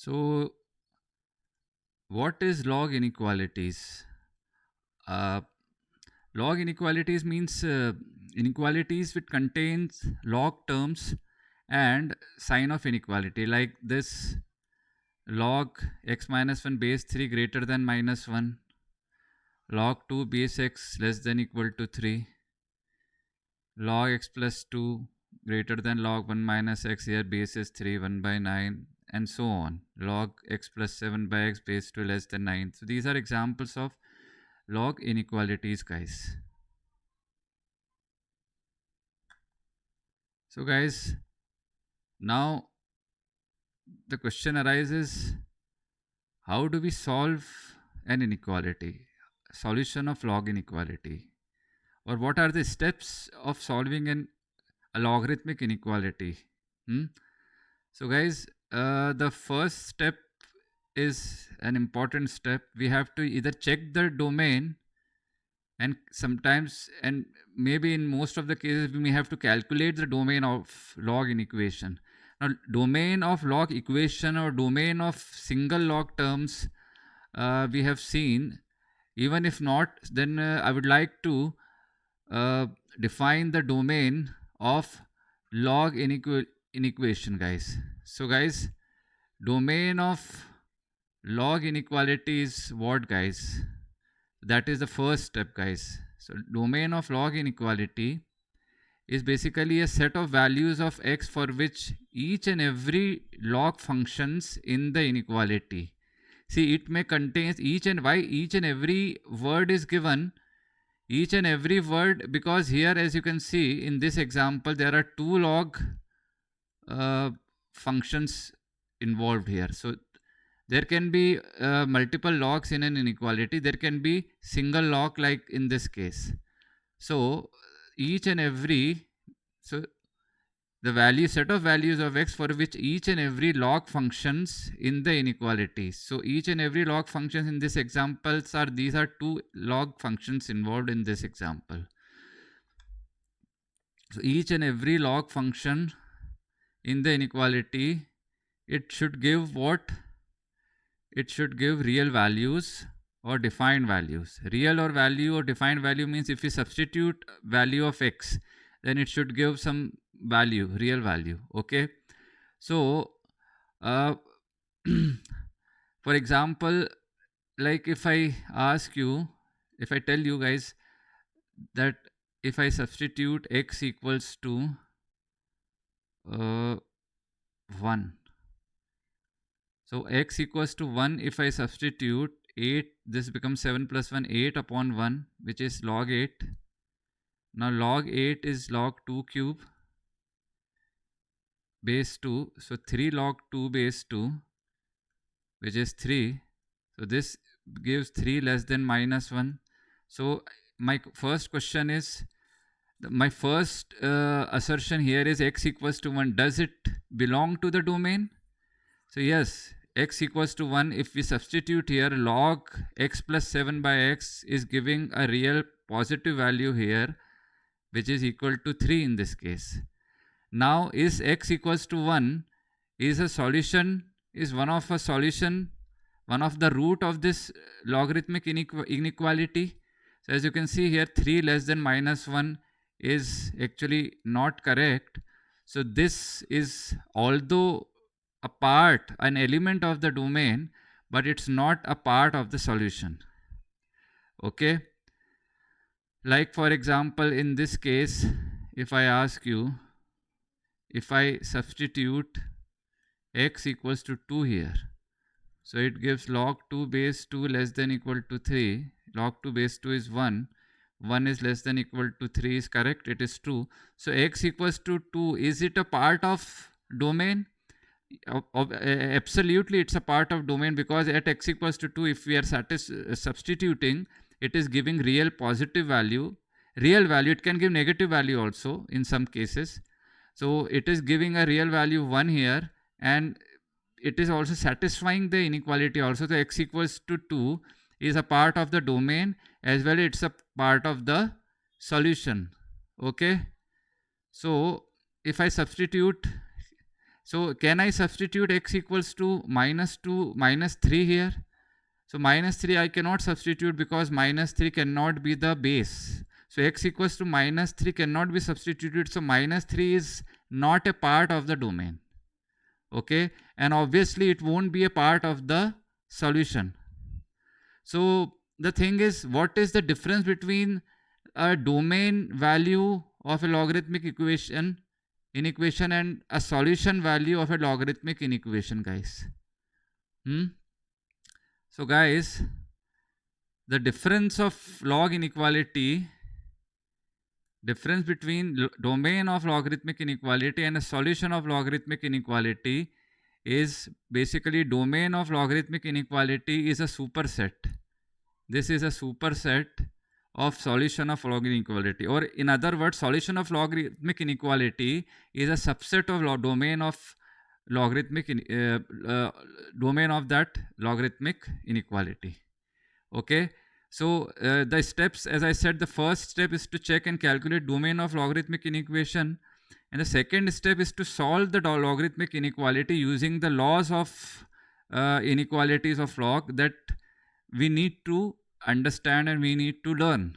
So what is log inequalities? Uh, Log inequalities means inequalities which contains log terms and sign of inequality, like this: log x minus 1 base 3 greater than minus 1, log 2 base x less than equal to 3, log x plus 2 greater than log 1 minus x, here base is 3, 1 by 9, and so on. Log x plus 7 by x base 2 less than 9. So these are examples of log inequalities, guys. So guys, now the question arises, how do we solve an inequality? Solution of log inequality. Or what are the steps of solving a logarithmic inequality? So guys, the first step is an important step. We have to either check the domain, and sometimes, and maybe in most of the cases, we may have to calculate the domain of log inequation. Now, domain of log equation or domain of single log terms, we have seen. Even if not, then I would like to define the domain of log inequation, guys. So guys, domain of log inequality is what, guys? That is the first step, guys. So domain of log inequality is basically a set of values of x for which each and every log functions in the inequality. See, it may contain each and every word is given, each and every word, because here, as you can see in this example, there are two log functions involved here. So there can be multiple logs in an inequality. There can be single log, like in this case. So each and every, so the set of values of x for which each and every log functions in the inequality. So each and every log functions in this examples are, these are two log functions involved in this example. So each and every log function in the inequality, it should give what? It should give real values or defined values. Real or value or defined value means if we substitute value of x, then it should give some value, real value. Okay. So for example, like if I ask you, if I tell you guys that if I substitute x equals to 1, so x equals to 1, if I substitute 8, this becomes 7 plus 1, 8 upon 1, which is log 8. Now log 8 is log 2 cube base 2. So 3 log 2 base 2, which is 3. So this gives 3 less than minus 1. So my first question is, my first assertion here is x equals to 1. Does it belong to the domain? So yes, x equals to 1. If we substitute here, log x plus 7 by x is giving a real positive value here, which is equal to 3 in this case. Now, is x equals to 1 is a solution, is one of the root of this logarithmic inequality. So as you can see here, 3 less than minus 1 is actually not correct. So this is, although an element of the domain, but it's not a part of the solution. Okay. Like for example, in this case, if I ask you, if I substitute x equals to 2 here, so it gives log 2 base 2 less than equal to 3. Log 2 base 2 is 1. 1 is less than equal to 3 is correct. It is true. So x equals to 2. Is it a part of domain? Absolutely, it's a part of domain, because at x equals to 2, if we are substituting, it is giving real positive value, real value. It can give negative value also in some cases. So it is giving a real value 1 here, and it is also satisfying the inequality also. So x equals to 2 is a part of the domain, as well it's a part of the solution. Okay. So if I substitute So can I substitute x equals to minus 2 minus 3 here? So minus 3 I cannot substitute because minus 3 cannot be the base. So x equals to minus 3 cannot be substituted. So minus 3 is not a part of the domain. Okay, and obviously it won't be a part of the solution. So the thing is, what is the difference between a domain value of a logarithmic inequation and a solution value of a logarithmic inequation, guys? So guys, the difference of log inequality, difference between domain of logarithmic inequality and a solution of logarithmic inequality is basically domain of logarithmic inequality is a superset. This is a superset of solution of log inequality, or in other words, solution of logarithmic inequality is a subset of domain of logarithmic domain of that logarithmic inequality. Okay, so the steps, as I said, the first step is to check and calculate domain of logarithmic inequation, and the second step is to solve the logarithmic inequality using the laws of inequalities of log that we need to understand and we need to learn.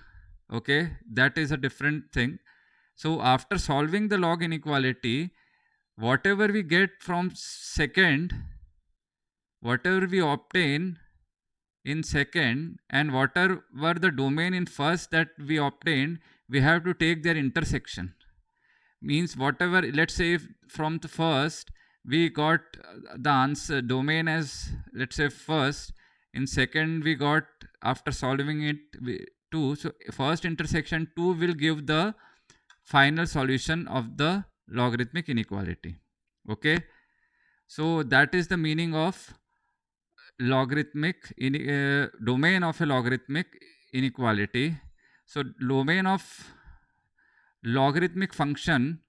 Okay, that is a different thing. So after solving the log inequality, whatever we get from second, whatever we obtain in second, and whatever the domain in first that we obtained, we have to take their intersection. Means whatever, let's say from the first we got the answer domain as, let's say, first, in second we got, after solving it, 2. So first intersection 2 will give the final solution of the logarithmic inequality. Okay, so that is the meaning of logarithmic domain of a logarithmic inequality. So domain of logarithmic function,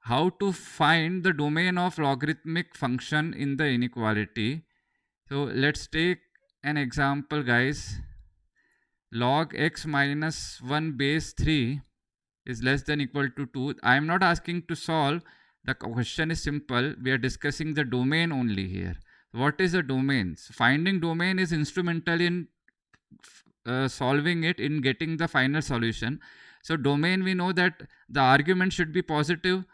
how to find the domain of logarithmic function in the inequality. So let's take an example, guys. Log x minus 1 base 3 is less than equal to 2. I am not asking to solve. The question is simple. We are discussing the domain only here. What is the domain? So finding domain is instrumental in solving it, in getting the final solution. So domain, we know that the argument should be positive.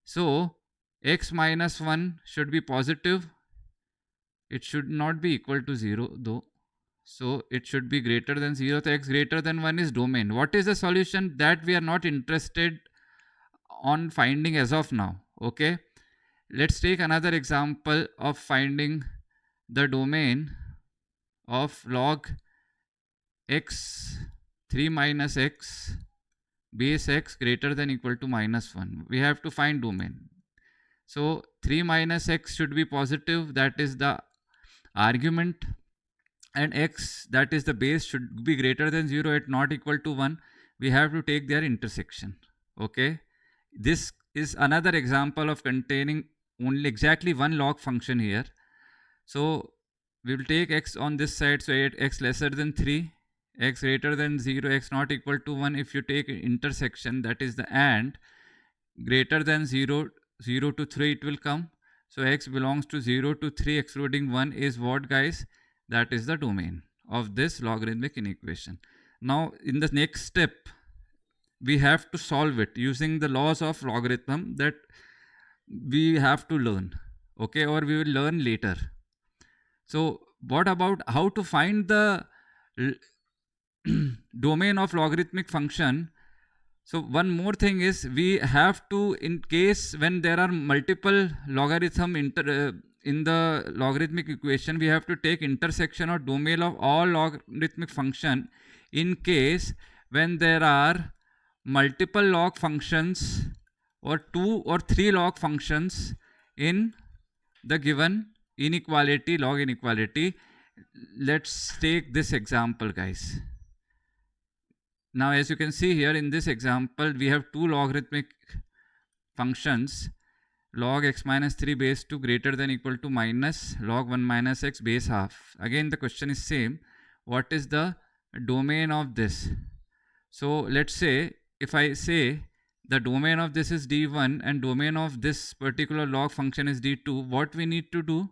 So x minus 1 should be positive. It should not be equal to 0 though. So it should be greater than 0. So x greater than 1 is domain. What is the solution? That we are not interested on finding as of now. Okay, let's take another example of finding the domain of log x 3 minus x base x greater than equal to minus 1. We have to find domain. So 3 minus x should be positive, that is the argument, and x, that is the base, should be greater than 0 at not equal to 1. We have to take their intersection. Okay, this is another example of containing only exactly one log function here. So we will take x on this side, so x lesser than 3, x greater than 0, x not equal to 1. If you take intersection, that is the and, greater than 0, 0 to 3 it will come. So x belongs to 0 to 3 excluding 1 is what, guys? That is the domain of this logarithmic inequation. Now in the next step, we have to solve it using the laws of logarithm that we have to learn. Okay, or we will learn later. So what about how to find the domain of logarithmic function? So one more thing is, we have to, in case when there are multiple logarithm in the logarithmic equation, we have to take intersection or domain of all logarithmic function in case when there are multiple log functions or 2 or 3 log functions in the given inequality, log inequality. Let's take this example, guys. Now as you can see here in this example, we have 2 logarithmic functions, log x minus 3 base 2 greater than equal to minus log 1 minus x base half. Again the question is same, what is the domain of this? So let's say, if I say the domain of this is d1 and domain of this particular log function is d2, what we need to do?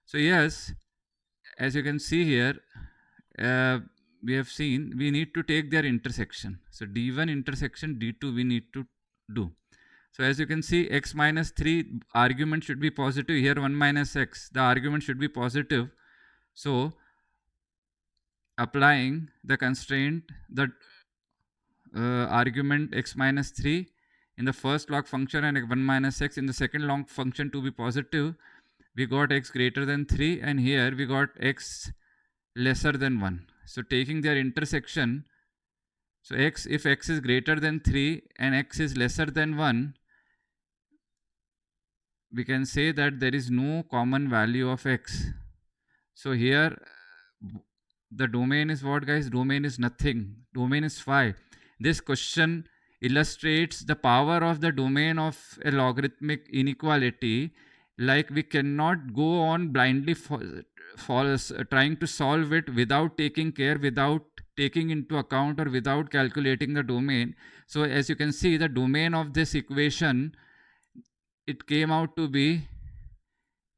So yes, as you can see here, we have seen we need to take their intersection. So d1 intersection d2 we need to do. So as you can see, x minus 3 argument should be positive. Here 1 minus x, the argument should be positive. So applying the constraint, the argument x minus 3 in the first log function and 1 minus x in the second log function to be positive, we got x greater than 3, and here we got x lesser than 1. So taking their intersection, so x, if x is greater than 3 and x is lesser than 1, we can say that there is no common value of x. So here the domain is what, guys? Domain is nothing. Domain is phi. This question illustrates the power of the domain of a logarithmic inequality. Like, we cannot go on blindly trying to solve it without taking care, without taking into account, or without calculating the domain. So as you can see, the domain of this equation, it came out to be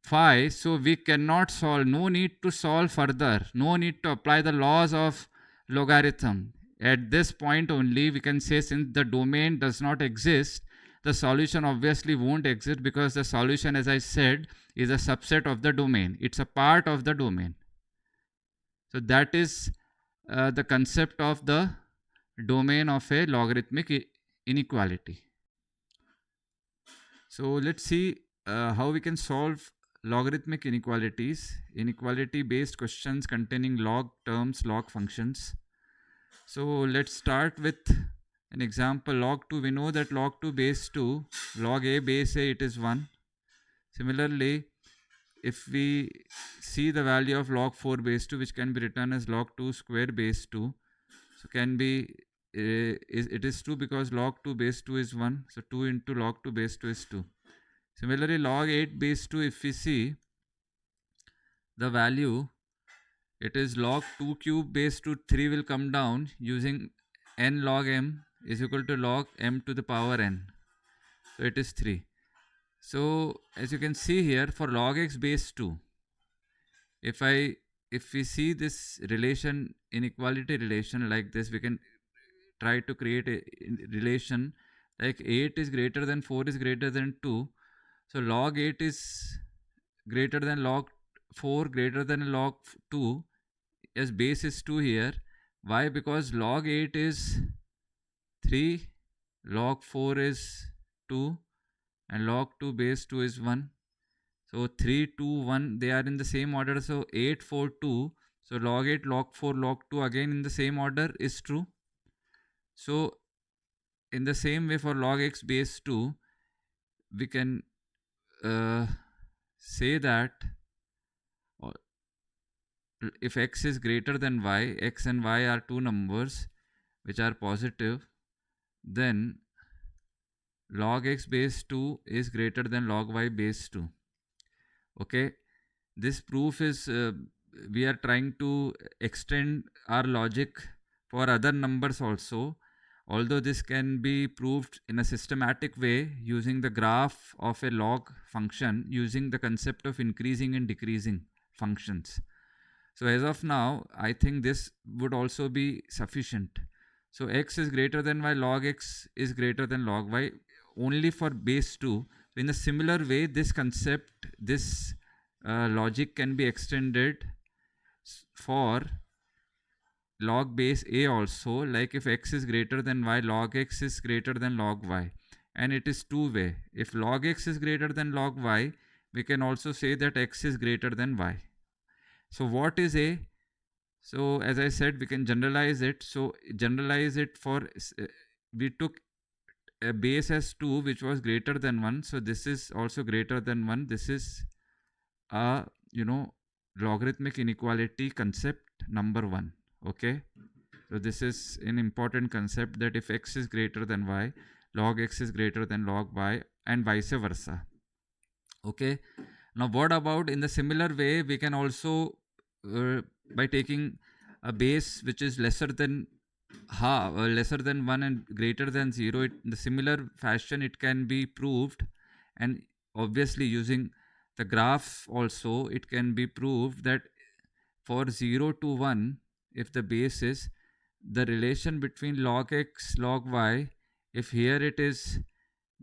phi. So we cannot solve, no need to solve further, no need to apply the laws of logarithm. At this point only, we can say, since the domain does not exist, the solution obviously won't exist, because the solution, as I said, is a subset of the domain. It's a part of the domain. So that is the concept of the domain of a logarithmic inequality. So let's see how we can solve logarithmic inequalities, inequality based questions containing log terms, log functions. So let's start with an example. Log 2, we know that log 2 base 2, log a base a, it is 1. Similarly, if we see the value of log 4 base 2, which can be written as log 2 square base 2, so can be, it is 2 because log 2 base 2 is 1. So 2 into log 2 base 2 is 2. Similarly, log 8 base 2, if we see the value, it is log 2 cube base 2, 3 will come down using n log m is equal to log m to the power n. So it is 3. So as you can see here, for log x base 2, if we see this relation, inequality relation like this, we can try to create a relation like 8 is greater than 4 is greater than 2. So log 8 is greater than log 4 greater than log 2, as base is 2 here. Why? Because log 8 is 3, log 4 is 2, and log 2 base 2 is 1. So 3, 2, 1, they are in the same order. So 8, 4, 2. So log 8, log 4, log 2 again in the same order is true. So in the same way, for log x base 2, we can say that if x is greater than y, x and y are two numbers which are positive, then log x base 2 is greater than log y base 2. Okay, this proof is, we are trying to extend our logic for other numbers also, although this can be proved in a systematic way using the graph of a log function, using the concept of increasing and decreasing functions. So as of now, I think this would also be sufficient. So x is greater than y, log x is greater than log y, only for base 2. So in a similar way, this concept, this logic can be extended for log base a also. Like if x is greater than y, log x is greater than log y. And it is two-way. If log x is greater than log y, we can also say that x is greater than y. So what is a? So as I said, we can generalize it. So generalize it for, we took a base as 2 which was greater than 1. So this is also greater than 1. This is a, logarithmic inequality concept number 1. Okay. So this is an important concept, that if x is greater than y, log x is greater than log y, and vice versa. Okay. Now what about in the similar way, we can also by taking a base which is lesser than lesser than 1 and greater than 0, in the similar fashion it can be proved, and obviously using the graph also it can be proved that for 0 to 1, if the base is the relation between log x log y, if here it is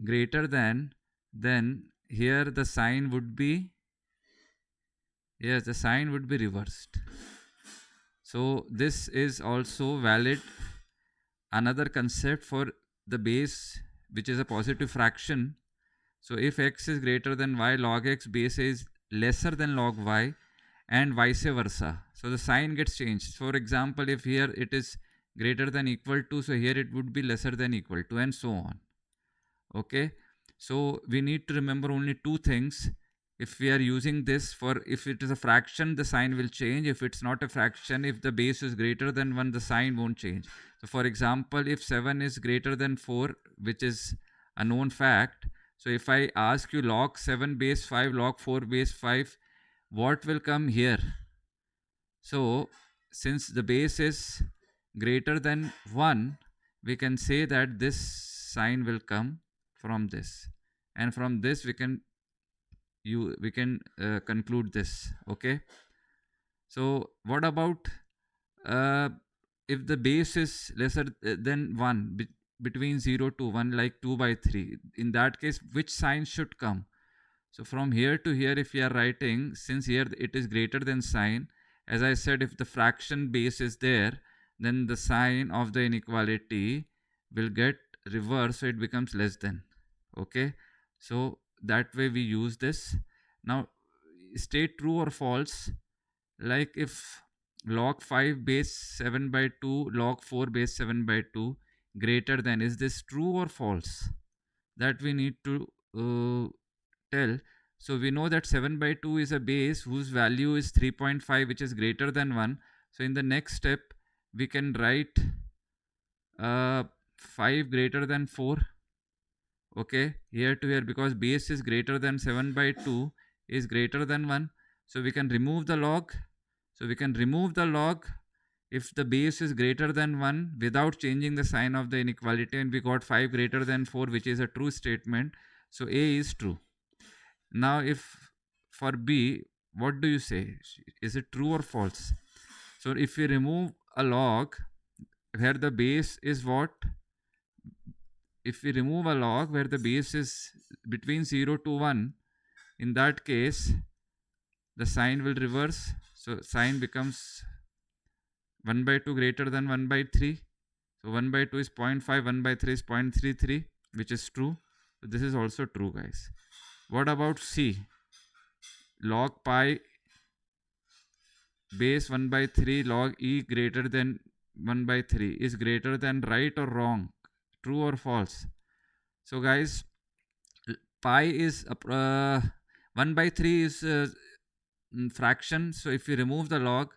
greater than, then here the sign would be, yes, the sign would be reversed. So this is also valid. Another concept for the base which is a positive fraction. So if x is greater than y, log x base is lesser than log y, and vice versa. So the sign gets changed. For example, if here it is greater than equal to, so here it would be lesser than equal to, and so on. Okay, so we need to remember only two things. If we are using this for, if it is a fraction, the sign will change. If it's not a fraction, if the base is greater than 1, the sign won't change. So for example, if 7 is greater than 4, which is a known fact, so if I ask you log 7 base 5, log 4 base 5, what will come here? So since the base is greater than 1, we can say that this sign will come from this, and from this we can conclude this. Okay, so what about if the base is lesser than 1, between 0 to 1, like 2 by 3, in that case which sign should come? So from here to here, if we are writing, since here it is greater than sign, as I said, if the fraction base is there, then the sign of the inequality will get reversed, so it becomes less than. Okay, so that way we use this. Now state true or false, like if log 5 base 7 by 2, log 4 base 7 by 2 greater than, is this true or false? That we need to tell. So we know that 7 by 2 is a base whose value is 3.5, which is greater than 1. So in the next step, we can write 5 greater than 4. Okay, here to here, because base is greater than 7 by 2 is greater than 1. So we can remove the log. So we can remove the log if the base is greater than 1 without changing the sign of the inequality, and we got 5 greater than 4, which is a true statement. So A is true. Now if for B, what do you say? Is it true or false? So if we remove a log where the base is what? If we remove a log where the base is between 0 to 1, in that case the sign will reverse. So sign becomes 1 by 2 greater than 1 by 3. So 1 by 2 is 0.5, 1 by 3 is 0.33, which is true. So this is also true, guys. What about C? Log pi base 1 by 3 log e greater than 1 by 3 is greater than, right or wrong? True or false? So guys, pi is 1 by 3 is fraction. So if you remove the log,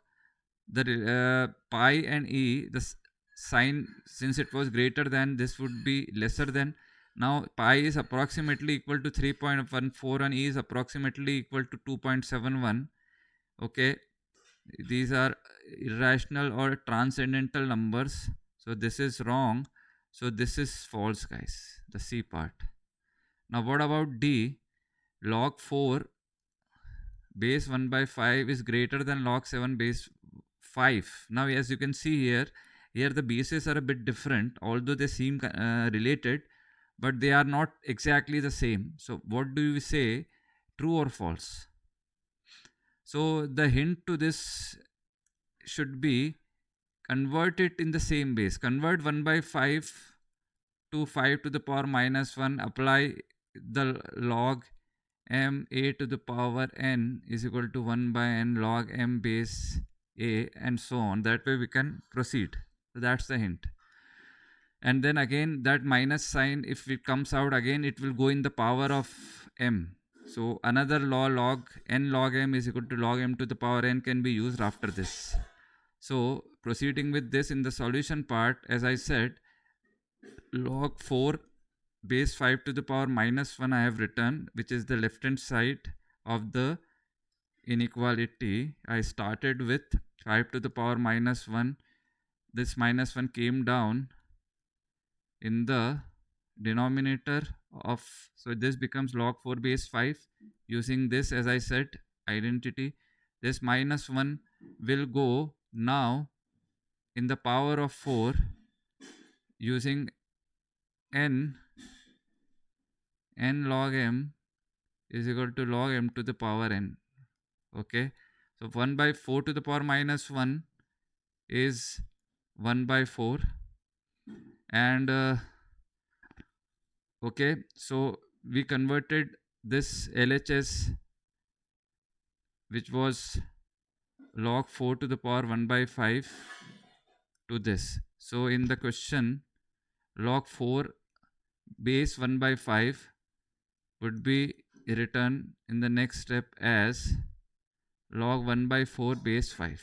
the pi and e, the sign, since it was greater than, this would be lesser than. Now pi is approximately equal to 3.14 and e is approximately equal to 2.71. Okay, these are irrational or transcendental numbers, so this is wrong. So this is false, guys, the C part. Now what about D? Log 4 base 1 by 5 is greater than log 7 base 5. Now as you can see here the bases are a bit different, although they seem related, but they are not exactly the same. So what do you say, true or false? So the hint to this should be, convert it in the same base. Convert 1 by 5 to 5 to the power minus 1. Apply the log m a to the power n is equal to 1 by n log m base a, and so on. That way we can proceed. So that's the hint. And then again that minus sign, if it comes out again, it will go in the power of m. So another law, log n log m is equal to log m to the power n, can be used after this. So proceeding with this, in the solution part, as I said, log 4 base 5 to the power minus 1 I have written, which is the left hand side of the inequality. I started with 5 to the power minus 1 this minus 1 came down in the denominator of, so this becomes log 4 base 5. Using this, as I said, identity, this minus 1 will go now in the power of 4 using n log m is equal to log m to the power n. Okay, so 1 by 4 to the power minus 1 is 1 by 4, and okay, so we converted this LHS, which was log 4 to the power 1 by 5, to this. So in the question, log 4 base 1 by 5 would be written in the next step as log 1 by 4 base 5.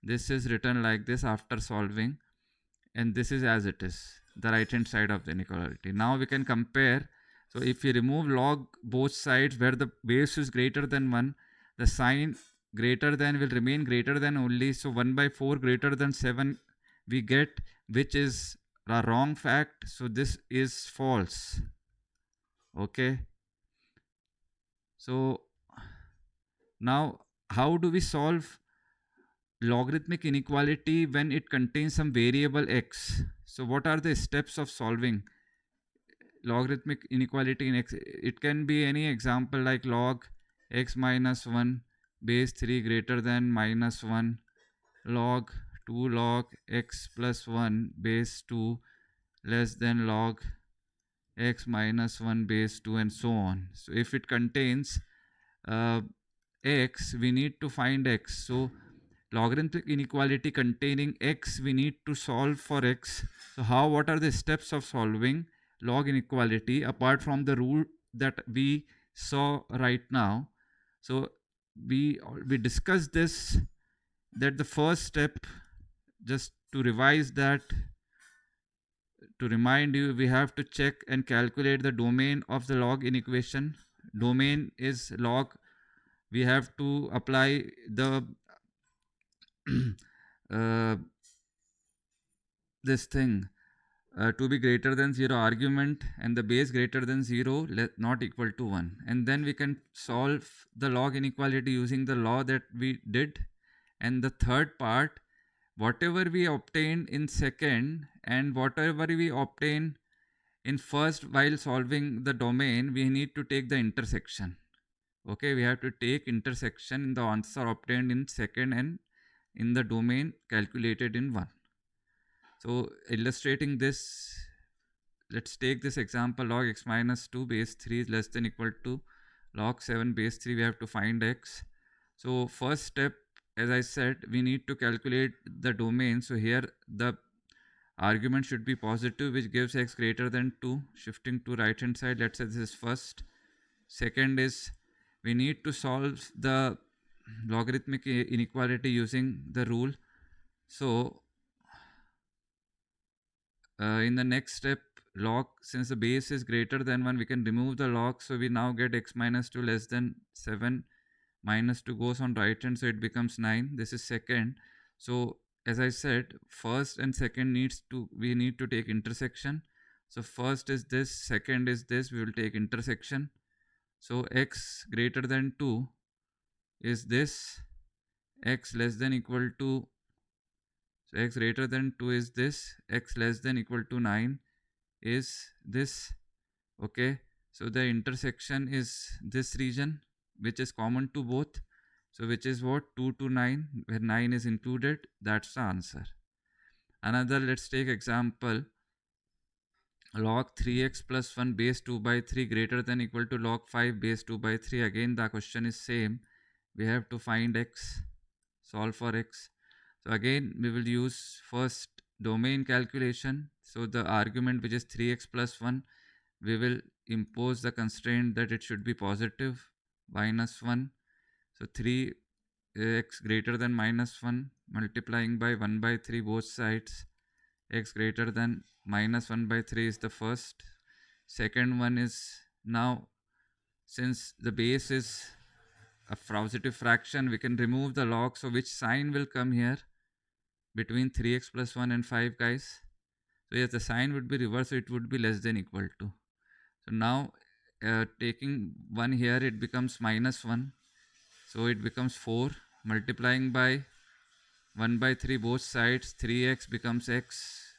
This is written like this after solving, and this is as it is, the right hand side of the inequality. Now we can compare. So if we remove log both sides where the base is greater than 1, the sign greater than will remain greater than only. So 1 by 4 greater than 7 we get, which is a wrong fact. So this is false. Okay. So now how do we solve logarithmic inequality when it contains some variable x? So what are the steps of solving logarithmic inequality in x? It can be any example like log x minus 1 base 3 greater than minus 1, log 2 log x plus 1 base 2 less than log x minus 1 base 2, and so on. So if it contains x, we need to find x. So logarithmic inequality containing x, we need to solve for x. So what are the steps of solving log inequality apart from the rule that we saw right now? So we discussed this, that the first step, just to revise that, to remind you, we have to check and calculate the domain of the log inequation. Domain is log. We have to apply the this thing to be greater than 0 argument, and the base greater than 0 not equal to 1, and then we can solve the log inequality using the law that we did. And the third part, whatever we obtained in second and whatever we obtain in first while solving the domain, we need to take the intersection. Okay, we have to take intersection in the answer obtained in second and in the domain calculated in 1. So illustrating this, let's take this example, log x minus 2 base 3 is less than equal to log 7 base 3. We have to find x. So first step, as I said, we need to calculate the domain. So here the argument should be positive, which gives x greater than 2. Shifting to right hand side, let's say this is first. Second is, we need to solve the logarithmic inequality using the rule. So in the next step, log, since the base is greater than 1, we can remove the log. So we now get x minus 2 less than 7. Minus 2 goes on right hand, so it becomes 9. This is second. So as I said, first and second we need to take intersection. So first is this, second is this, we will take intersection. So x greater than 2 is this, x less than equal to, so x greater than 2 is this, x less than equal to 9 is this. Okay, so the intersection is this region, which is common to both. So which is what? 2 to 9, where 9 is included. That's the answer. Another, let's take example, log 3x plus 1 base 2 by 3 greater than equal to log 5 base 2 by 3. Again the question is same. We have to find x, solve for x. So again we will use first domain calculation. So the argument, which is 3x plus 1, we will impose the constraint that it should be positive, minus 1. So 3x greater than minus 1 multiplying by 1 by 3 both sides. X greater than minus 1 by 3 is the first. Second one is, now since the base is a positive fraction, we can remove the log. So which sign will come here? between 3x plus 1 and 5, guys. So yes, the sign would be reversed, so it would be less than equal to. So now taking 1 here, it becomes minus 1. So it becomes 4. Multiplying by 1 by 3 both sides, 3x becomes x.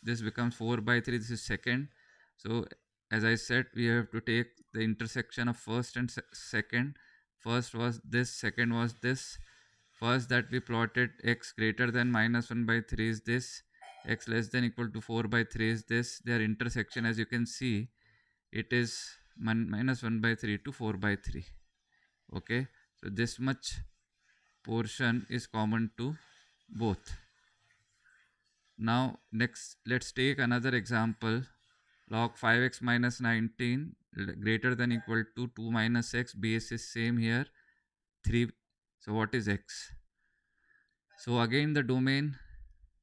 This becomes 4 by 3. This is second. So as I said, we have to take the intersection of first and second. First was this, second was this. First that we plotted x greater than minus 1 by 3 is this. X less than equal to 4 by 3 is this. Their intersection, as you can see, it is minus 1 by 3 to 4 by 3. Okay, so this much portion is common to both. Now next, let's take another example. Log 5x minus 19 greater than equal to 2 minus x. Base is same here, 3. So what is x? So again the domain.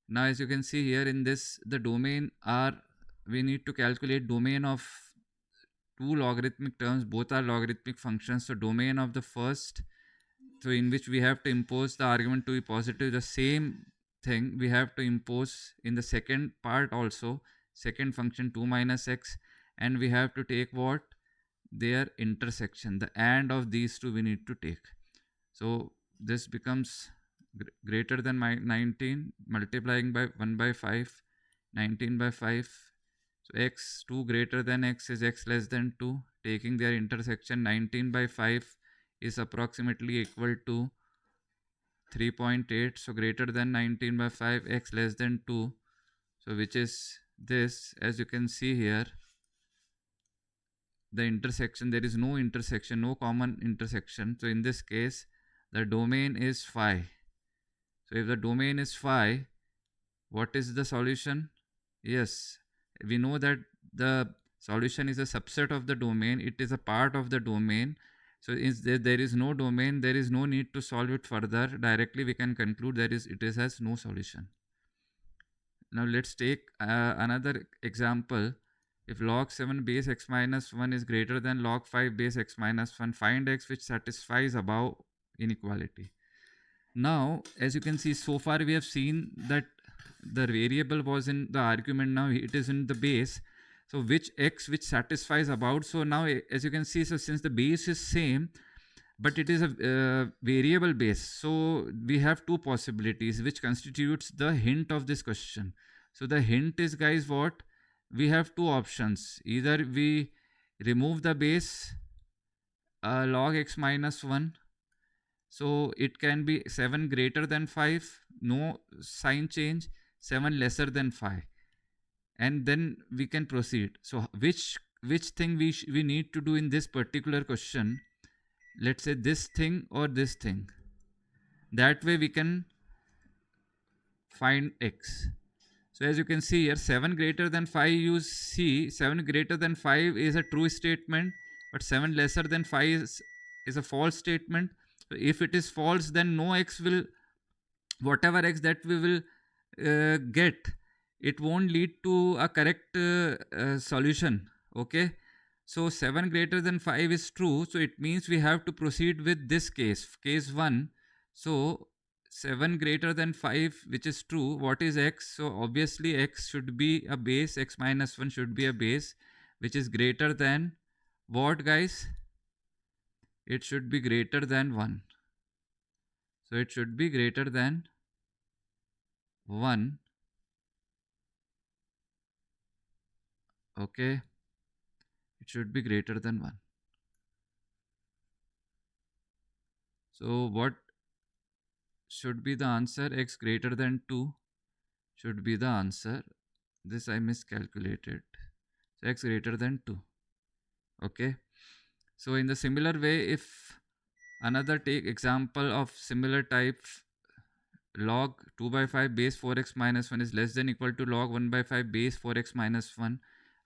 Now as you can see here in this, the domain are, we need to calculate domain of two logarithmic terms. Both are logarithmic functions. So domain of the first, so in which we have to impose the argument to be positive, the same thing we have to impose in the second part also, second function 2 minus x, and we have to take what? Their intersection. The and of these two we need to take. So this becomes greater than 19, multiplying by 1 by 5, 19 by 5. So x 2 greater than x is x less than 2. Taking their intersection, 19 by 5 is approximately equal to 3.8. So greater than 19 by 5, x less than 2. So which is this, as you can see here, the intersection, there is no intersection, no common intersection. So in this case, the domain is phi. So if the domain is phi, what is the solution? Yes, we know that the solution is a subset of the domain. It is a part of the domain. So there is no domain, there is no need to solve it further. Directly we can conclude it has no solution. Now let's take another example. If log 7 base x minus 1 is greater than log 5 base x minus 1, find x which satisfies above inequality. Now, as you can see, so far we have seen that the variable was in the argument, now it is in the base. So which x which satisfies about. So now as you can see, so since the base is same, but it is a variable base, so we have two possibilities which constitutes the hint of this question. So the hint is, guys, what? We have two options. Either we remove the base log x minus 1. So it can be 7 greater than 5, no sign change, 7 lesser than 5. And then we can proceed. So which thing we need to do in this particular question? Let's say this thing or this thing. That way we can find x. So as you can see here, 7 greater than 5, you see 7 greater than 5 is a true statement, but 7 lesser than 5 is a false statement. So if it is false, then no x will, whatever x that we will get, it won't lead to a correct solution. Okay. So 7 greater than 5 is true. So it means we have to proceed with this case 1. So 7 greater than 5, which is true. What is x? So obviously x should be a base, x minus 1 should be a base, which is greater than what, guys? It should be greater than 1. So it should be greater than 1. Okay. It should be greater than 1. So what should be the answer? X greater than 2 should be the answer. This I miscalculated. So x greater than 2. Okay. So in the similar way, if another take example of similar type, log 2 by 5 base 4x minus 1 is less than equal to log 1 by 5 base 4x minus 1.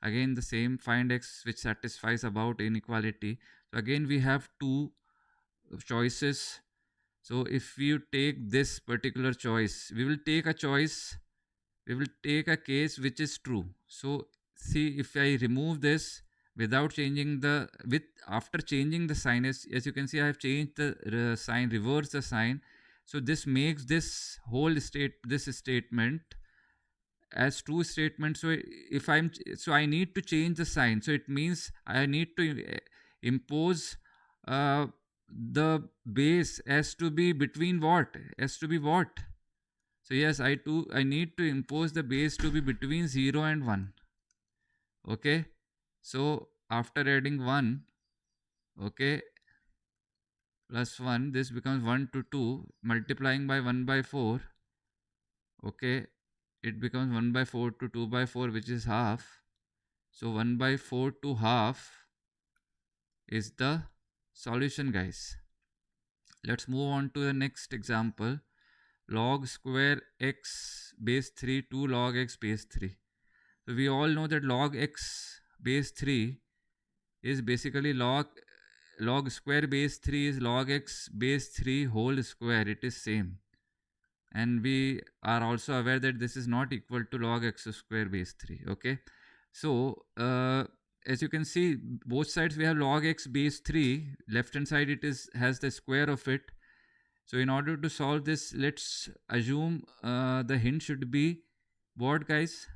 Again the same, find x which satisfies about inequality. So again we have two choices. So if you take this particular choice, we will take a choice, we will take a case which is true. So see, if I remove this without changing the, after changing the sign, as you can see, I have changed the sign, reverse the sign. So this makes this whole statement as true statement. So if I'm so I need to change the sign. So it means I need to impose the base as to be between what? As to be what? So yes, I need to impose the base to be between 0 and 1. Okay. So after adding 1, okay, plus 1, this becomes 1 to 2, multiplying by 1 by 4. Okay, it becomes 1 by 4 to 2 by 4, which is half. So 1 by 4 to half is the solution, guys. Let's move on to the next example. Log square x base 3 to log x base 3. So we all know that log x base 3 is basically log square base 3 is log x base 3 whole square. It is same. And we are also aware that this is not equal to log x square base 3. Okay. So as you can see, both sides we have log x base 3. Left hand side has the square of it. So in order to solve this, let's assume the hint should be what, guys?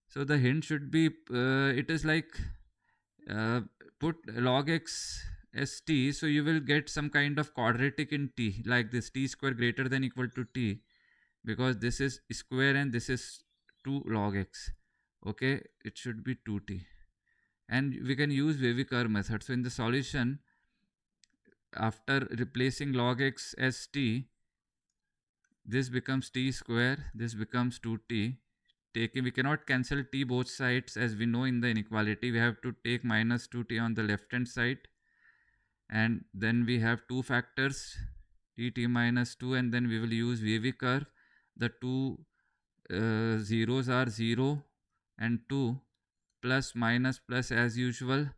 So the hint should be it is like put log x as t, so you will get some kind of quadratic in t, like this, t square greater than equal to t, because this is square and this is 2 log x. Okay, it should be 2t, and we can use wavy curve method. So in the solution, after replacing log x as t, this becomes t square, this becomes 2t. We cannot cancel t both sides, as we know in the inequality. We have to take minus 2t on the left hand side, and then we have two factors, t minus 2, and then we will use wavy curve. The two zeros are 0 and 2, plus minus plus as usual.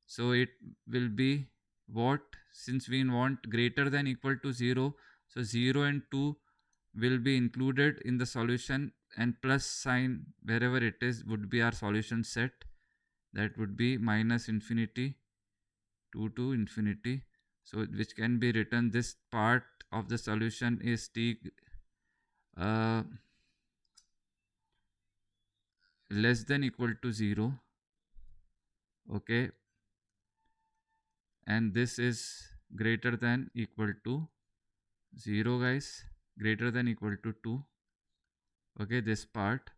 So it will be what? Since we want greater than equal to 0, so 0 and 2 will be included in the solution, and plus sign wherever it is would be our solution set. That would be minus infinity 2 to infinity. So which can be written, this part of the solution is t less than equal to 0. Okay, and this is greater than equal to 0, guys, greater than equal to 2. Okay, this part.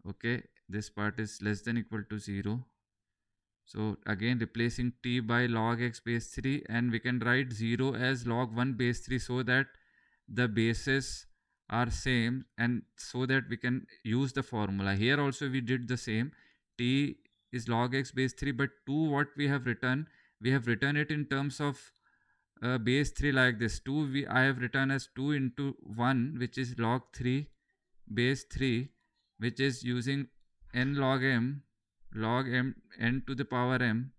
Okay, this part is less than equal to 0. So again replacing t by log x base 3, and we can write 0 as log 1 base 3, so that the bases are same, and so that we can use the formula. Here also we did the same. T is log x base 3, but 2 what we have written it in terms of base 3 like this. 2 I have written as 2 into 1, which is log 3 base 3, which is using n log m n to the power m.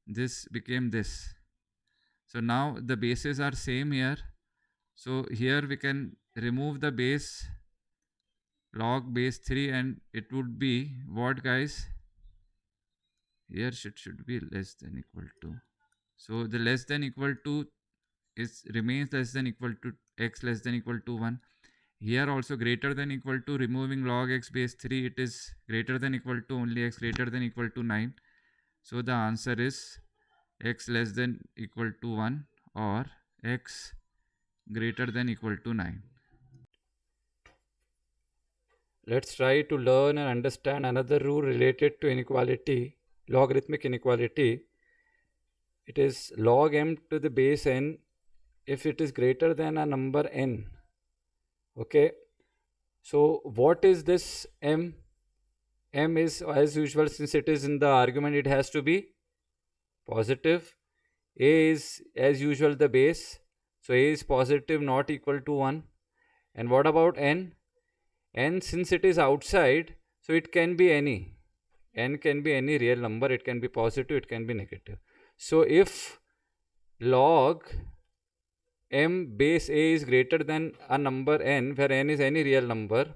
This became this. So now the bases are same here. So here we can remove the base log base 3, and it would be what, guys? Here should be less than equal to. So the less than equal to remains less than equal to x less than equal to 1. Here also greater than equal to, removing log x base 3, it is greater than equal to only x greater than equal to 9. So the answer is x less than equal to 1 or x greater than equal to 9. Let's try to learn and understand another rule related to inequality, logarithmic inequality. It is log m to the base n if it is greater than a number n. Okay, so what is this m? M is, as usual, since it is in the argument, it has to be positive. A is as usual the base, so a is positive, not equal to 1. And what about n? N, since it is outside, so it can be any. N can be any real number. It can be positive, it can be negative. So if log m base a is greater than a number n, where n is any real number,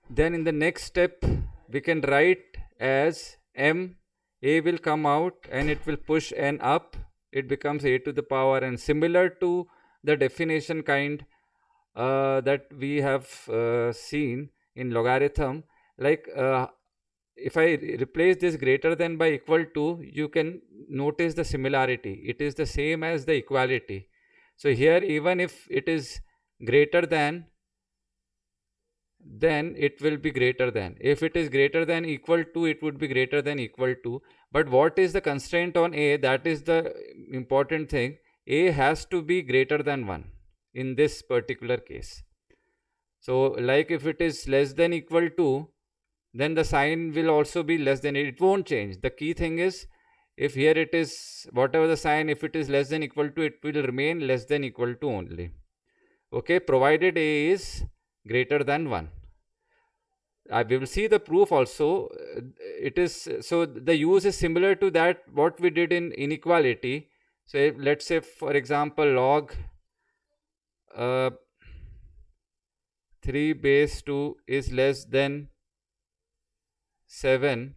then in the next step we can write as m, a will come out and it will push n up, it becomes a to the power n. Similar to the definition kind that we have seen in logarithm. Like if I replace this greater than by equal to, you can notice the similarity. It is the same as the equality. So here, even if it is greater than, then it will be greater than. If it is greater than equal to, it would be greater than equal to. But what is the constraint on a? That is the important thing. A has to be greater than 1 in this particular case. So like if it is less than equal to, then the sign will also be less than it won't change. The key thing is, if here it is whatever the sign, if it is less than equal to, it will remain less than equal to only. Okay, provided a is greater than 1. We will see the proof also. It is so the use is similar to that what we did in inequality. So let's say, for example, log 3 base 2 is less than 7.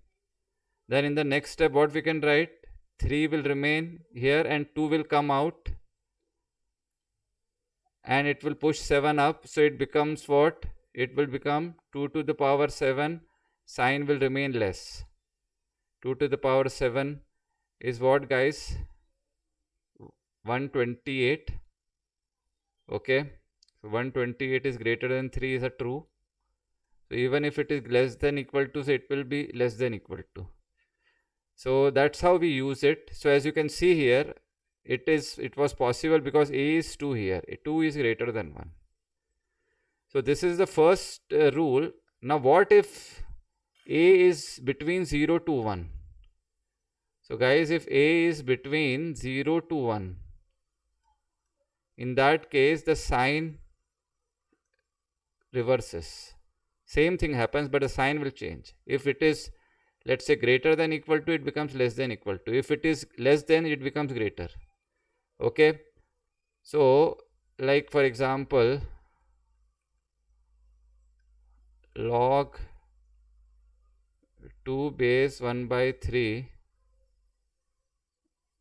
Then in the next step, what we can write? 3 will remain here and 2 will come out, and it will push 7 up. So it becomes what? It will become 2 to the power 7. Sign will remain less. 2 to the power 7 is what, guys? 128. Okay. So 128 is greater than 3 is a true. So even if it is less than equal to, so it will be less than equal to. So that's how we use it. So as you can see here, it was possible because a is 2 here. 2 is greater than 1. So this is the first rule. Now what if a is between 0 to 1? So guys, if a is between 0 to 1, in that case the sign reverses. Same thing happens, but the sign will change. If it is, let's say, greater than equal to, it becomes less than equal to. If it is less than, it becomes greater. Okay. So like for example, log 2 base 1 by 3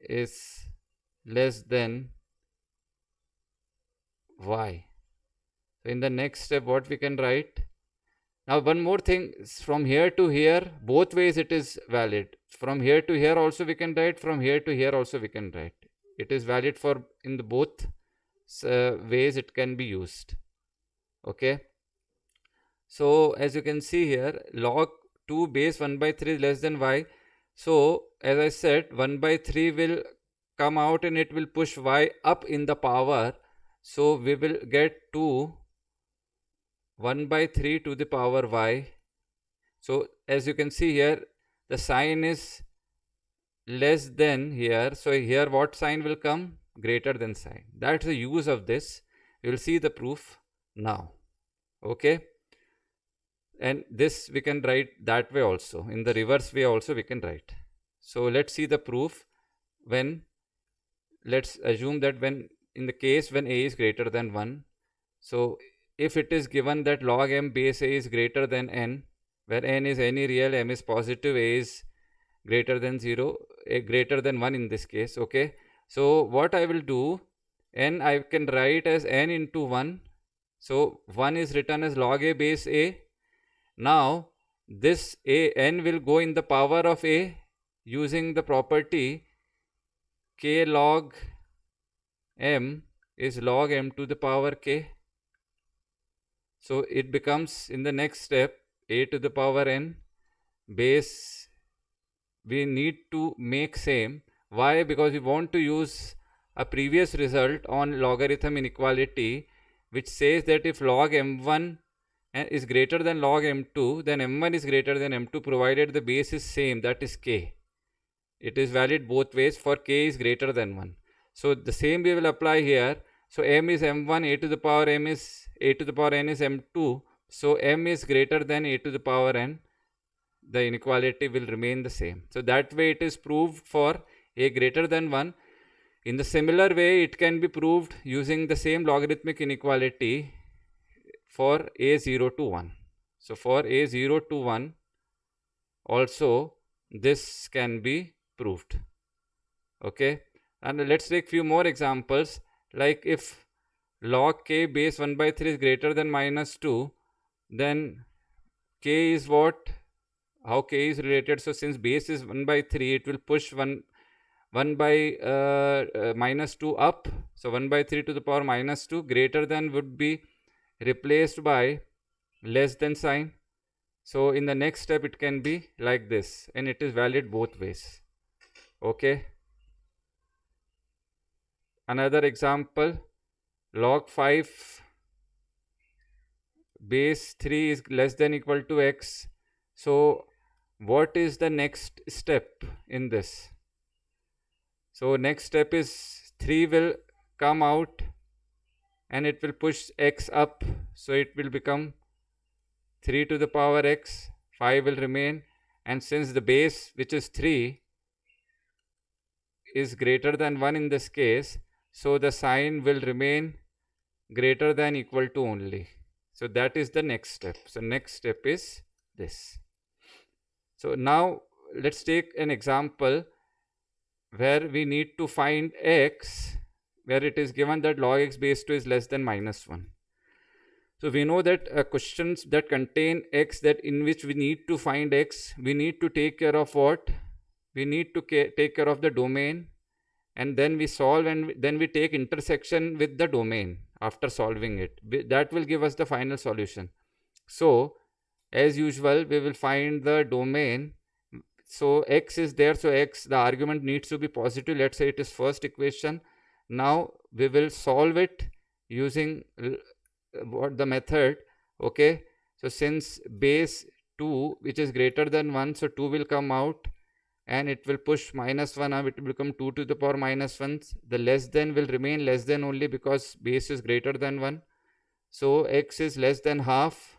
is less than y. So in the next step, what we can write? Now one more thing, from here to here, both ways it is valid. From here to here also we can write, from here to here also we can write. It is valid for in the both ways it can be used. Okay. So as you can see here, log 2 base 1 by 3 is less than y. So as I said, 1 by 3 will come out and it will push y up in the power. So we will get 2 1 by 3 to the power y. So as you can see here, the sign is less than here. So here what sign will come? Greater than sign. That's the use of this. You will see the proof now. Okay. And this we can write that way also. In the reverse way also we can write. So let's see the proof when, let's assume that when in the case when a is greater than 1. So if it is given that log m base a is greater than n, where n is any real, m is positive, a is greater than 0, a greater than 1 in this case. Okay. So what I will do, n I can write as n into 1. So 1 is written as log a base a. Now this a n will go in the power of a using the property k log m is log m to the power k. So it becomes in the next step a to the power n base. We need to make same. Why? Because we want to use a previous result on logarithm inequality, which says that if log m1 is greater than log m2, then m1 is greater than m2 provided the base is same, that is k. It is valid both ways for k is greater than 1. So the same we will apply here. So m is m1, a to the power m is a to the power n is m2. So m is greater than a to the power n. The inequality will remain the same. So that way it is proved for a greater than 1. In the similar way, it can be proved using the same logarithmic inequality for a 0 to 1. So for a 0 to 1 also this can be proved. Okay. And let's take few more examples. Like if log k base 1 by 3 is greater than minus 2, then k is what? How k is related? So since base is 1 by 3, it will push 1 by minus 2 up. So 1 by 3 to the power minus 2 greater than would be replaced by less than sign. So in the next step it can be like this, and it is valid both ways. Okay. Another example, log 5 base 3 is less than equal to x. So what is the next step in this? So next step is 3 will come out and it will push x up. So it will become 3 to the power x, 5 will remain, and since the base, which is 3, is greater than 1 in this case, so the sign will remain greater than equal to only. So that is the next step. So next step is this. So now let's take an example where we need to find x, where it is given that log x base 2 is less than minus 1. So we know that questions that contain x, that in which we need to find x, we need to take care of what? We need to take care of the domain, and then we solve, and then we take intersection with the domain after solving it. That will give us the final solution. So as usual, we will find the domain. So x is there, so x, the argument needs to be positive. Let's say it is first equation. Now we will solve it using what the method. Okay, so since base 2, which is greater than 1, so 2 will come out and it will push minus 1 up, it will become 2 to the power minus 1. The less than will remain less than only because base is greater than 1. So x is less than half.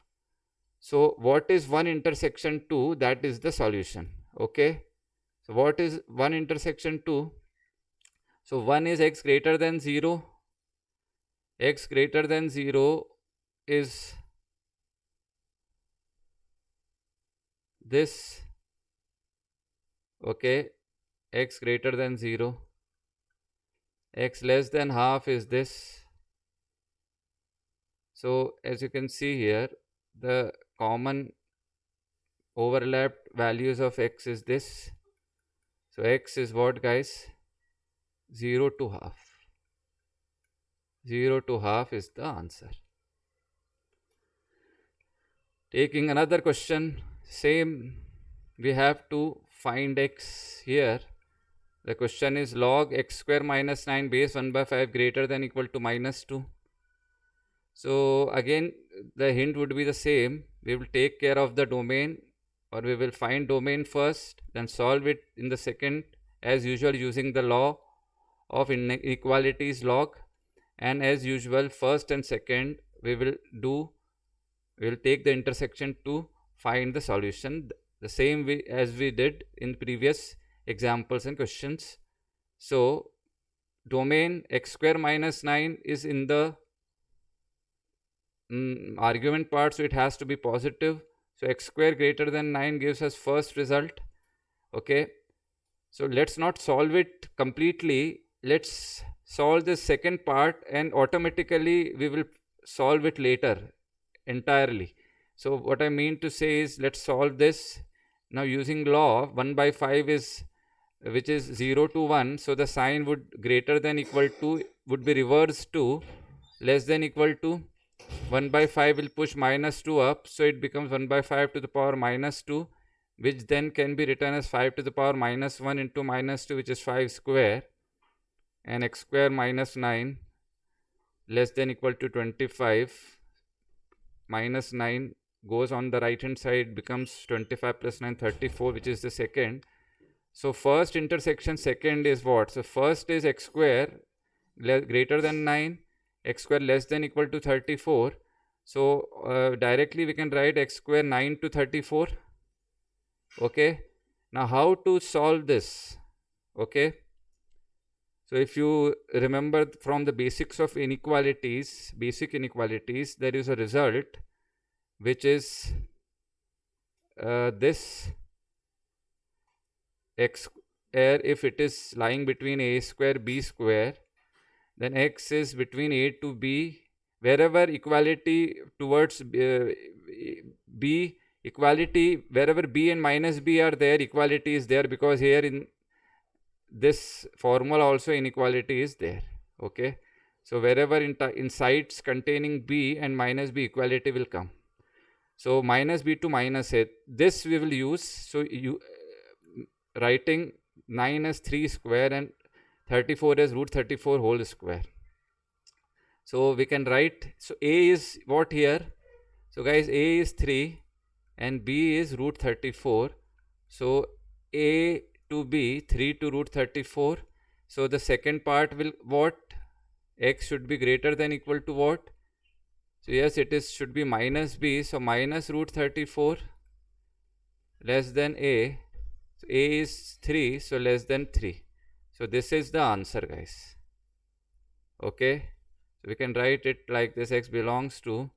So what is 1 intersection 2? That is the solution. Okay, so what is 1 intersection 2? So 1 is x greater than 0. X greater than 0 is this. Okay, x greater than 0. X less than half is this. So as you can see here, the common overlapped values of x is this. So x is what, guys? 0 to half. 0 to half is the answer. Taking another question, same, we have to find x here. The question is log x square minus 9 base 1 by 5 greater than equal to minus 2. So again, the hint would be the same. We will take care of the domain, or we will find domain first, then solve it in the second, as usual using the law of inequalities log. And as usual, first and second we will take the intersection to find the solution, the same way as we did in previous examples and questions. So domain x square minus 9 is in the argument part, so it has to be positive. So x square greater than 9 gives us first result. Okay, so let's not solve it completely. Let's solve the second part, and automatically we will solve it later entirely. So what I mean to say is, let's solve this now using law. 1 by 5 is, which is 0 to 1, so the sign would greater than equal to would be reversed to less than equal to. 1 by 5 will push minus 2 up, so it becomes 1 by 5 to the power minus 2, which then can be written as 5 to the power minus 1 into minus 2, which is 5 square, and x square minus 9 less than equal to 25. Minus 9 goes on the right hand side, becomes 25 plus 9, 34, which is the second. So first intersection, second is what? So first is x square greater than 9, x square less than equal to 34. So directly we can write x square 9 to 34. Okay, now how to solve this? Okay, so if you remember from the basics of inequalities, basic inequalities, there is a result which is this x square, if it is lying between a square b square, then x is between a to b. Wherever equality towards b, equality, wherever b and minus b are there, equality is there, because here in this formula also inequality is there. Okay, so wherever in sites containing b and minus b, equality will come. So minus b to minus a, this we will use. So you writing 9 as 3 square and 34 as root 34 whole square. So we can write, so a is what here? So guys, a is 3 and b is root 34. So a to b, 3 to root 34. So the second part will what? X should be greater than equal to what? So yes, it is should be minus b. So minus root 34 less than a. So a is 3, so less than 3. So this is the answer, guys. Okay, so we can write it like this: x belongs to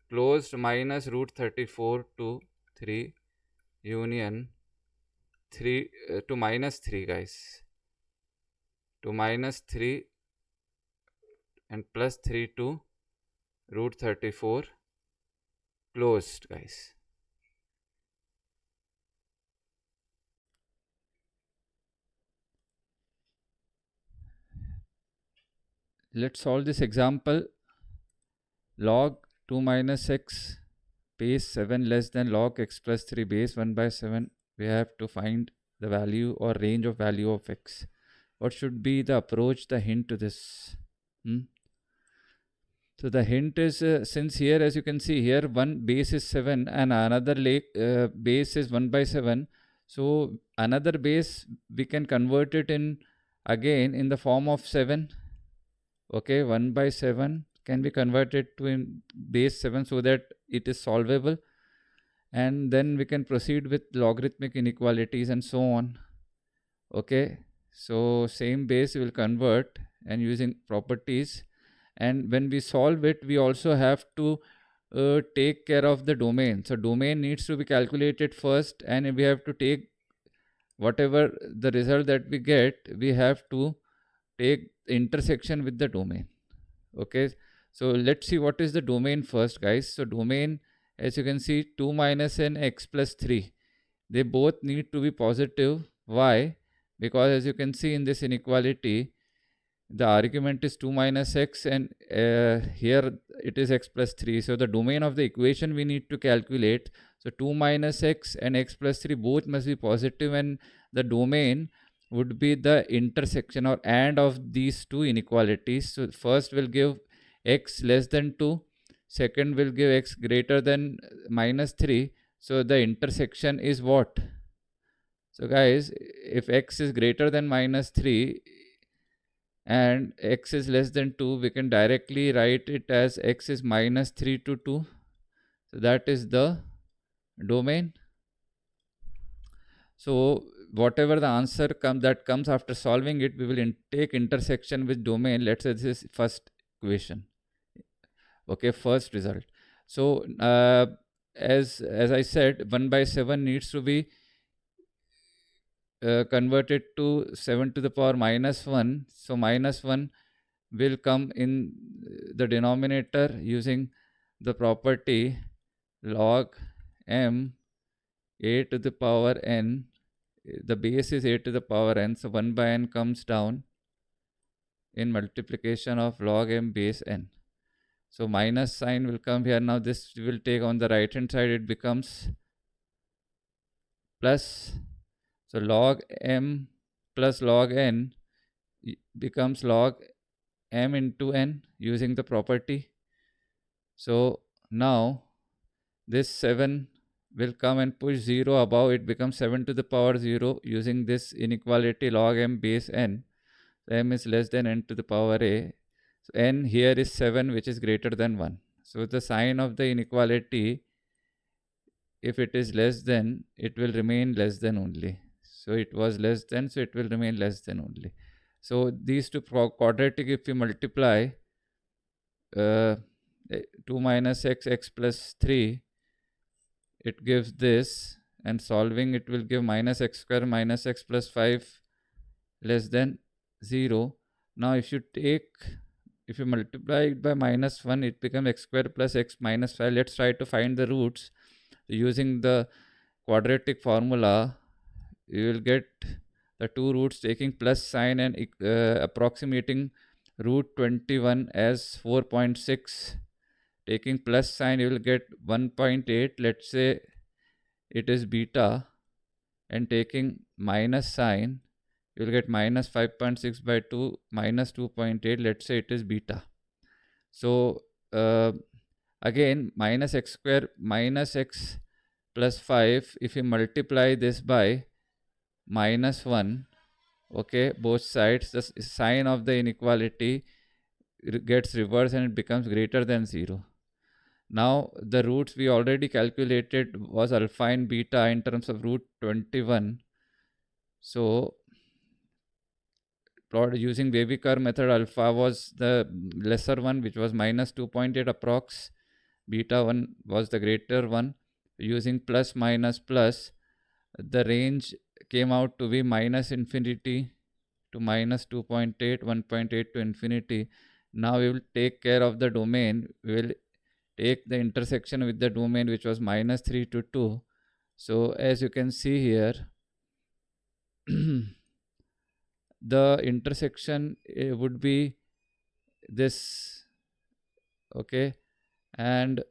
closed minus root 34 to 3 union 3 to minus 3, guys, to minus 3 and plus 3 to root 34 closed, guys. Let's solve this example. Log 2 minus x base 7 less than log x plus 3 base 1 by 7. We have to find the value or range of value of x. What should be the approach, the hint to this? So the hint is, since here, as you can see here, one base is 7 and another base is 1 by 7. So another base, we can convert it in again in the form of 7. Okay, 1 by 7 can be converted to in base 7 so that it is solvable. And then we can proceed with logarithmic inequalities and so on. Okay, so same base will convert and using properties. And when we solve it, we also have to take care of the domain. So domain needs to be calculated first, and we have to take whatever the result that we get, we have to take intersection with the domain. Okay, so let's see what is the domain first, guys. So domain, as you can see, 2 minus n x plus 3, they both need to be positive. Why? Because as you can see in this inequality, the argument is 2 minus x and here it is x plus 3. So the domain of the equation we need to calculate. So 2 minus x and x plus 3 both must be positive, and the domain would be the intersection or and of these two inequalities. So first will give x less than 2, second will give x greater than minus 3. So the intersection is what? So guys, if x is greater than minus 3 and x is less than 2, we can directly write it as x is minus 3 to 2. So that is the domain. So whatever the answer that comes after solving it, we will take intersection with domain. Let's say this is first equation. Okay, first result. So as I said, 1 by 7 needs to be converted to 7 to the power minus 1. So minus 1 will come in the denominator using the property log m a to the power n. The base is a to the power n, so 1 by n comes down in multiplication of log m base n. So minus sign will come here. Now this will take on the right hand side, it becomes plus. So log m plus log n becomes log m into n using the property. So now this 7 will come and push 0 above, it becomes 7 to the power 0 using this inequality log m base n. So m is less than n to the power a. So n here is 7, which is greater than 1. So the sign of the inequality, if it is less than, it will remain less than only. So it was less than, so it will remain less than only. So these two quadratic, if we multiply 2 minus x, x plus 3, it gives this, and solving it will give minus x square minus x plus 5 less than 0. Now if you multiply it by minus 1, it becomes x square plus x minus 5. Let's try to find the roots. Using the quadratic formula, you will get the two roots taking plus sign and approximating root 21 as 4.6. Taking plus sign, you will get 1.8. Let's say it is beta, and taking minus sign, you will get minus 5.6 by 2 minus 2.8. Let's say it is beta. So again, minus x square minus x plus 5, if you multiply this by minus 1, okay, both sides, the sign of the inequality gets reversed and it becomes greater than 0. Now the roots we already calculated was alpha and beta in terms of root 21. So plot using wavy curve method, alpha was the lesser one, which was minus 2.8 approx. Beta 1 was the greater one. Using plus minus plus, the range came out to be minus infinity to minus 2.8, 1.8 to infinity. Now we will take care of the domain. We will take the intersection with the domain, which was minus 3 to 2. So as you can see here, the intersection would be this, okay, and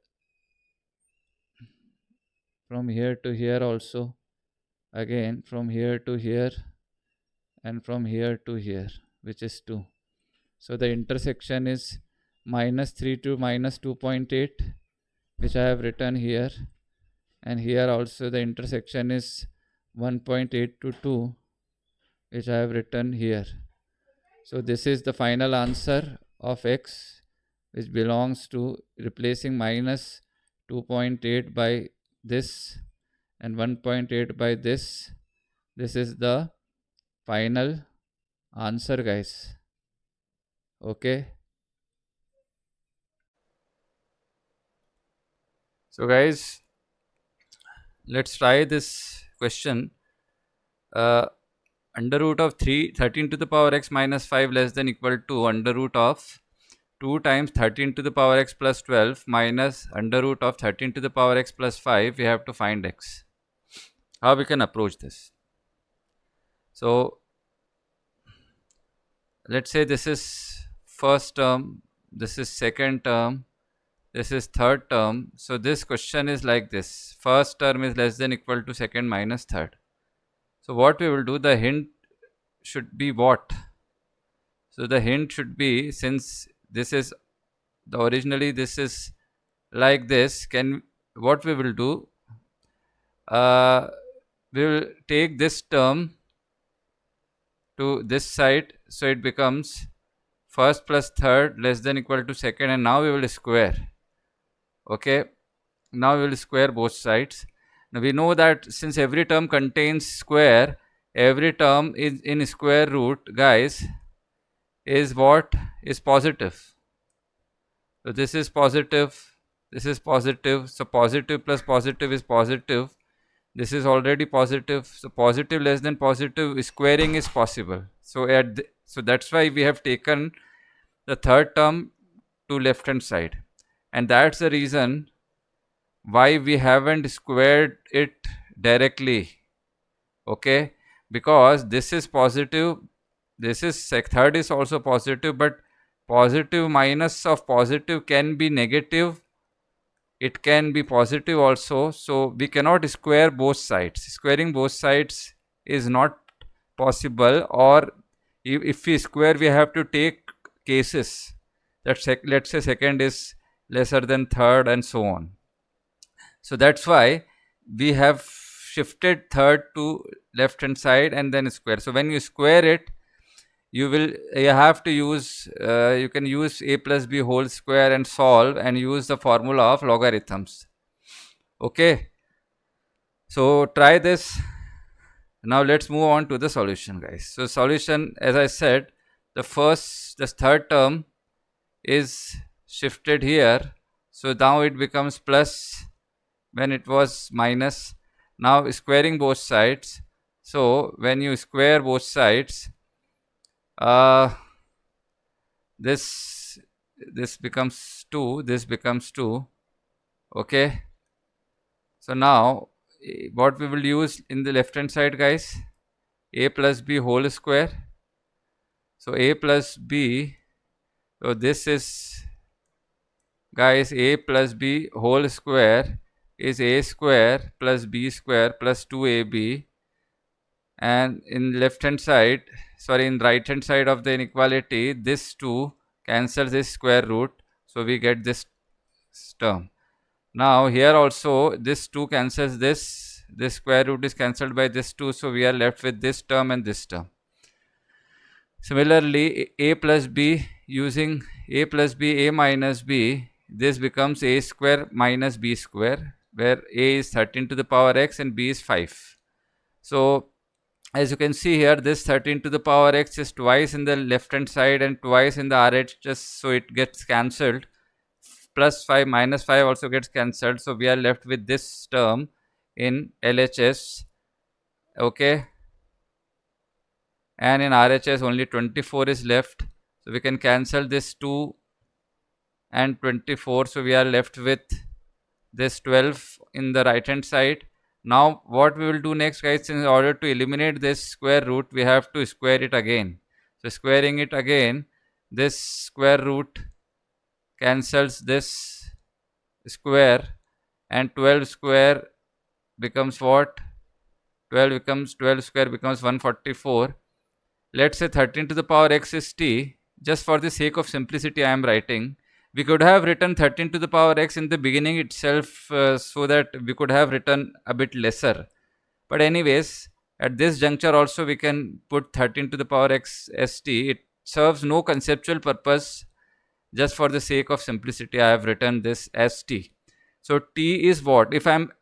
from here to here also, again from here to here, and from here to here, which is 2. So the intersection is minus 3 to minus 2.8, which I have written here, and here also the intersection is 1.8 to 2, which I have written here. So this is the final answer of x, which belongs to replacing minus 2.8 by this and 1.8 by this. This is the final answer, guys. Okay. So guys, let's try this question. Under root of 13 to the power x minus 5 less than equal to under root of 2 times 13 to the power x plus 12 minus under root of 13 to the power x plus 5. We have to find x. How we can approach this? So let's say this is first term, this is second term, this is third term. So this question is like this: first term is less than equal to second minus third. So what we will do, the hint should be what? So the hint should be, since this is the originally this is like this, what we will do, we will take this term to this side, so it becomes first plus third less than equal to second, and now we will square. Okay, now we will square both sides. Now we know that since every term contains square, every term is in square root, guys, is what? Is positive. So this is positive, this is positive, so positive plus positive is positive. This is already positive, so positive less than positive squaring is possible. So so that's why we have taken the third term to left hand side, and that's the reason why we haven't squared it directly. Okay, because this is positive, this is third is also positive, but positive minus of positive can be negative, it can be positive also. So we cannot square both sides. Squaring both sides is not possible, or if we square, we have to take cases that let's say second is lesser than third and so on. So that's why we have shifted third to left hand side and then square. So when you square it, you have to use you can use a plus b whole square and solve and use the formula of logarithms. Okay, so try this. Now let's move on to the solution, guys. So solution, as I said, the third term is shifted here, so now it becomes plus when it was minus. Now squaring both sides, so when you square both sides, uh, this becomes 2, this becomes 2. Okay, so now what we will use in the left hand side, guys, a plus b whole square. So a plus b, so this is, guys, a plus b whole square is a square plus b square plus 2ab, and in left hand side, sorry, in right hand side of the inequality, this 2 cancels this square root, so we get this term. Now here also this 2 cancels this square root is cancelled by this 2, so we are left with this term and this term. Similarly, a plus b, using a plus b, a minus b, this becomes a square minus b square, where a is 13 to the power x and b is 5. So as you can see here, this 13 to the power x is twice in the left hand side and twice in the RHS, so it gets cancelled. Plus 5 minus 5 also gets cancelled, so we are left with this term in LHS. Okay, and in RHS only 24 is left, so we can cancel this 2 and 24, so we are left with this 12 in the right hand side. Now what we will do next, guys, in order to eliminate this square root, we have to square it again. So squaring it again, this square root cancels this square, and 12 square becomes what? 12 square becomes 144. Let's say 13 to the power x is t. Just for the sake of simplicity, I am writing. We could have written 13 to the power x in the beginning itself, so that we could have written a bit lesser. But anyways, at this juncture also we can put 13 to the power x st. It serves no conceptual purpose. Just for the sake of simplicity, I have written this as t. So t is what? If I am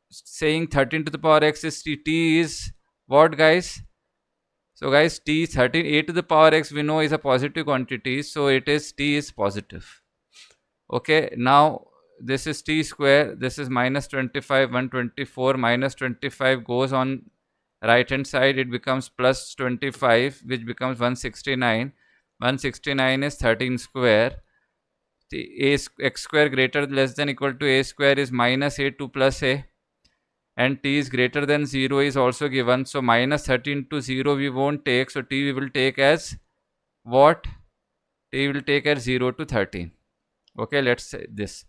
saying 13 to the power x is t is what, guys? So guys, t is 13, a to the power x we know is a positive quantity, so it is t is positive. Okay, now this is t square, this is minus 25, 124, minus 25 goes on right hand side, it becomes plus 25, which becomes 169. 169 is 13 square. The x square greater less than equal to a square is minus a2 plus a, and t is greater than 0 is also given. So minus 13 to 0 we won't take, so t we will take as what? T will take as 0 to 13. Okay, let's say this.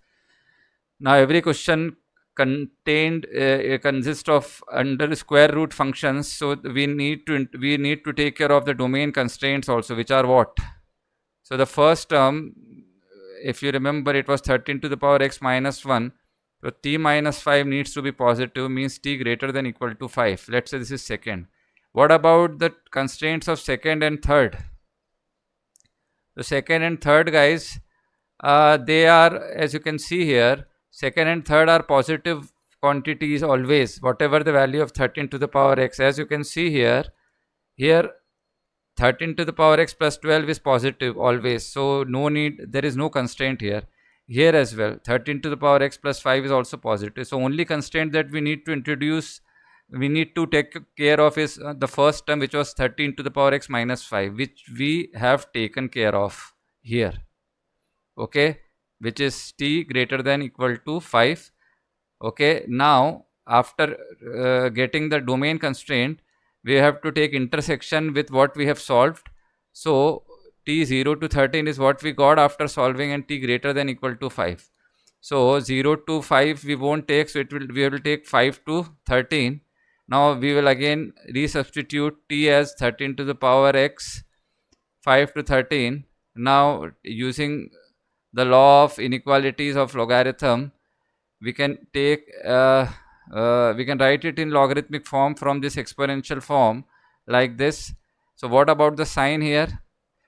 Now every question contained consists of under square root functions, so we need to take care of the domain constraints also, which are what? So the first term, if you remember, it was 13 to the power x minus 1. So t minus 5 needs to be positive, means t greater than equal to 5. Let's say this is second. What about the constraints of second and third? The second and third, guys, they are, as you can see here, second and third are positive quantities always, whatever the value of 13 to the power x. As you can see here 13 to the power x plus 12 is positive always, so no need, there is no constraint here. Here as well, 13 to the power x plus 5 is also positive. So only constraint that we need to introduce, we need to take care of is the first term, which was 13 to the power x minus 5, which we have taken care of here. Okay, which is t greater than equal to 5. Okay, now after getting the domain constraint, we have to take intersection with what we have solved. So t 0 to 13 is what we got after solving, and t greater than equal to 5. So 0 to 5 we won't take, so we will take 5 to 13. Now we will again resubstitute t as 13 to the power x 5 to 13. Now using the law of inequalities of logarithm, we can take we can write it in logarithmic form from this exponential form like this. So what about the sign here?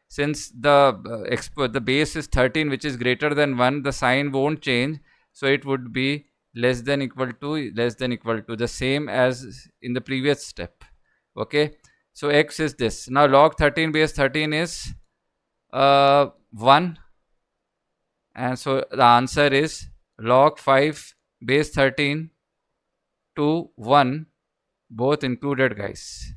Since the base is 13, which is greater than 1, the sign won't change, so it would be less than equal to the same as in the previous step. Okay, so x is this. Now log 13 base 13 is 1, and so the answer is log 5 base 13 to 1, both included, guys.